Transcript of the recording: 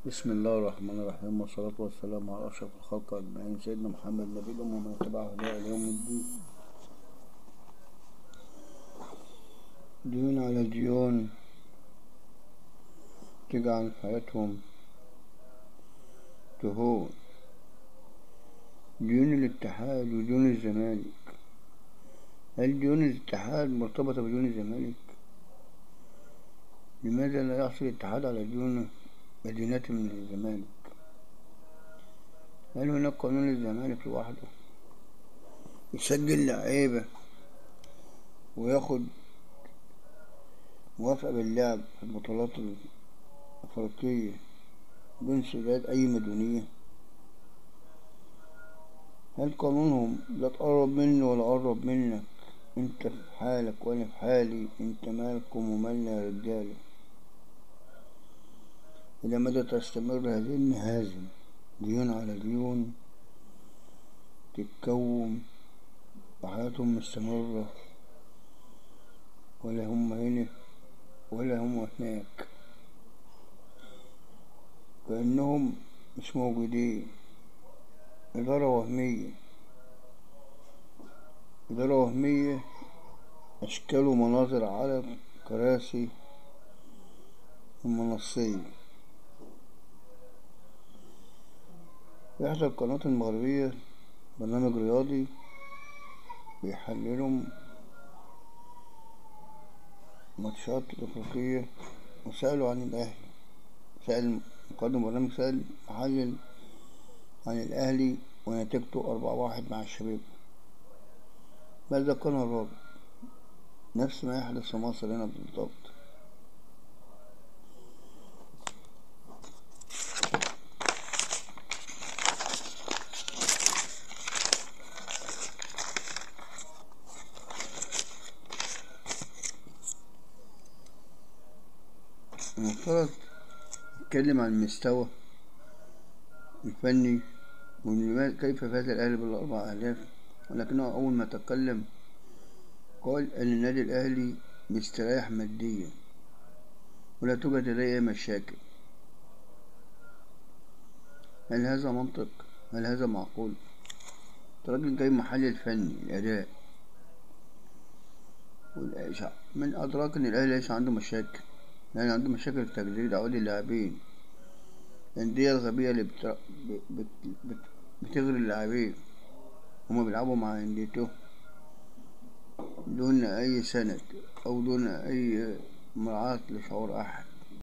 بسم الله الرحمن الرحيم، والصلاة والسلام على أشرف الخلق أجمعين، سيدنا محمد نبي الأمة ومن تبعه هداه إلى يوم الدين. ديون على ديون تجعل حياتهم تهون. ديون الاتحاد وديون الزمالك، هل ديون الاتحاد مرتبطة بديون الزمالك؟ لماذا لا يحصل الاتحاد على ديون مدينة من الزمالك؟ هل هناك قانون للزمالك لوحده يسجل لعيبة وياخد موافقة باللعب في البطولات الأفريقية دون سداد أي مديونية؟ هل قانونهم لا تقرب مني ولا أقرب منك، انت في حالك وانا في حالي، انت مالكم ومالنا يا رجالة؟ إلى مدى تستمر هذه المهازم، ديون على ديون تتكوم وحياتهم مستمرة، ولا هم هنا ولا هم هناك، كأنهم مش موجودين. إدارة وهمية، إدارة وهمية، أشكال ومناظر على كراسي المنصية. في إحدى القنوات المغربية برنامج رياضي بيحللهم ماتشات الأفريقية، وسألوا عن الأهلي. سأل مقدم برنامج، سأل محلل عن الأهلي ونتيجته 4-1 مع الشباب. ماذا كان الرد؟ نفس ما يحدث في مصر هنا بالضبط. المفترض نتكلم عن المستوى الفني كيف فاز الأهلي بالأربع أهداف، ولكنه أول ما تكلم قال أن النادي الأهلي مستريح ماديا ولا توجد لديه أي مشاكل. هل هذا منطق؟ هل هذا معقول؟ الراجل جاي محلل فني الأداء، من أدراك إن الأهلي ليس عنده مشاكل، يعني عنده مشاكل في تجديد عقود اللاعبين. الأندية الغبية اللي بتغري اللاعبين، هما بيلعبوا مع أنديتهم دون أي سند أو دون أي مراعاة لشعور أحد.